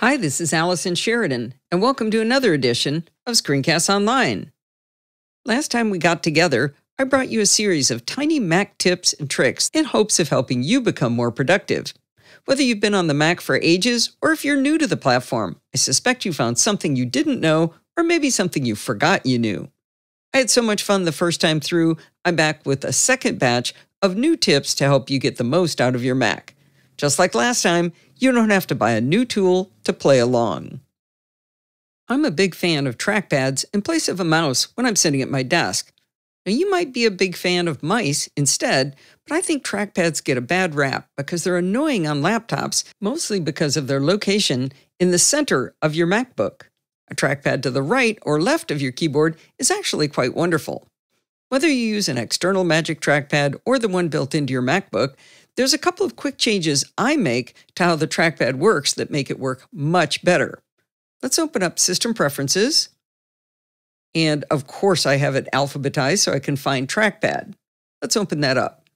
Hi, this is Allison Sheridan, and welcome to another edition of Screencasts Online. Last time we got together, I brought you a series of tiny Mac tips and tricks in hopes of helping you become more productive. Whether you've been on the Mac for ages or if you're new to the platform, I suspect you found something you didn't know or maybe something you forgot you knew. I had so much fun the first time through, I'm back with a second batch of new tips to help you get the most out of your Mac. Just like last time, you don't have to buy a new tool to play along. I'm a big fan of trackpads in place of a mouse when I'm sitting at my desk. Now, you might be a big fan of mice instead, but I think trackpads get a bad rap because they're annoying on laptops, mostly because of their location in the center of your MacBook. A trackpad to the right or left of your keyboard is actually quite wonderful. Whether you use an external Magic Trackpad or the one built into your MacBook, there's a couple of quick changes I make to how the trackpad works that make it work much better. Let's open up System Preferences. And of course, I have it alphabetized so I can find Trackpad. Let's open that up.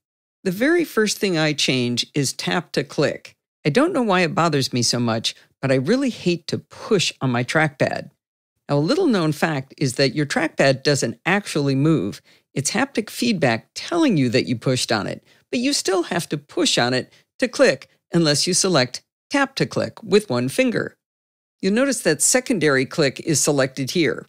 The very first thing I change is tap to click. I don't know why it bothers me so much, but I really hate to push on my trackpad. Now, a little known fact is that your trackpad doesn't actually move. It's haptic feedback telling you that you pushed on it, but you still have to push on it to click unless you select tap to click with one finger. You'll notice that secondary click is selected here.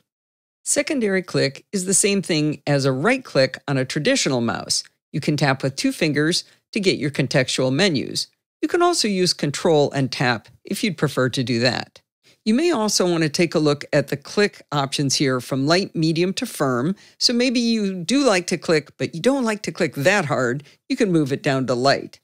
Secondary click is the same thing as a right click on a traditional mouse. You can tap with two fingers to get your contextual menus. You can also use Control and tap if you'd prefer to do that. You may also want to take a look at the click options here from light, medium to firm. So maybe you do like to click, but you don't like to click that hard. You can move it down to light.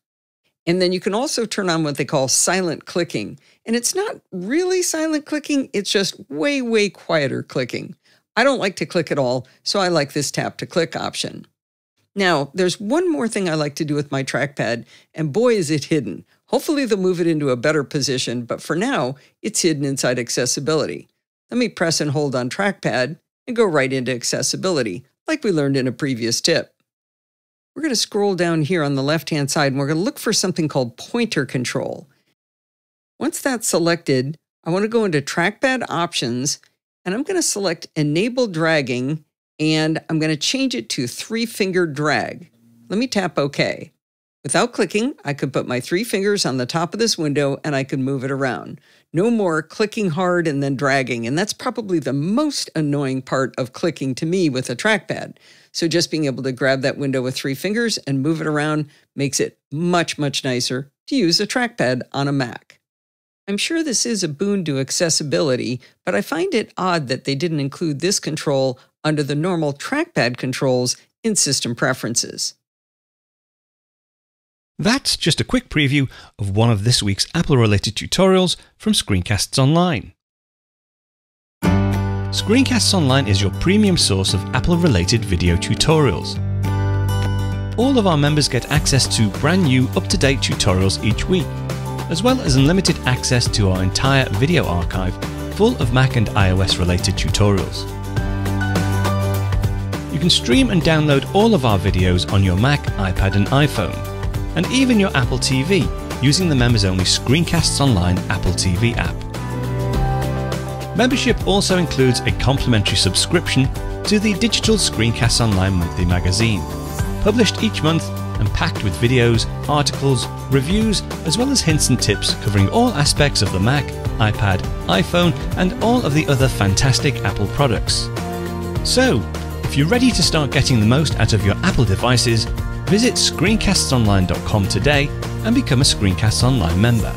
And then you can also turn on what they call silent clicking. And it's not really silent clicking, it's just way, way quieter clicking. I don't like to click at all, so I like this tap to click option. Now, there's one more thing I like to do with my trackpad, and boy is it hidden. Hopefully they'll move it into a better position, but for now, it's hidden inside accessibility. Let me press and hold on trackpad and go right into accessibility, like we learned in a previous tip. We're going to scroll down here on the left-hand side, and we're going to look for something called pointer control. Once that's selected, I want to go into trackpad options, and I'm going to select enable dragging, and I'm going to change it to 3-finger drag. Let me tap OK. Without clicking, I could put my 3 fingers on the top of this window and I could move it around. No more clicking hard and then dragging, and that's probably the most annoying part of clicking to me with a trackpad. So just being able to grab that window with 3 fingers and move it around makes it much, much nicer to use a trackpad on a Mac. I'm sure this is a boon to accessibility, but I find it odd that they didn't include this control under the normal trackpad controls in System Preferences. That's just a quick preview of one of this week's Apple-related tutorials from Screencasts Online. Screencasts Online is your premium source of Apple-related video tutorials. All of our members get access to brand new, up-to-date tutorials each week, as well as unlimited access to our entire video archive full of Mac and iOS-related tutorials. You can stream and download all of our videos on your Mac, iPad and iPhone, and even your Apple TV using the members-only Screencasts Online Apple TV app. Membership also includes a complimentary subscription to the digital Screencasts Online monthly magazine, published each month and packed with videos, articles, reviews, as well as hints and tips covering all aspects of the Mac, iPad, iPhone, and all of the other fantastic Apple products. So, if you're ready to start getting the most out of your Apple devices, visit screencastsonline.com today and become a Screencasts Online member.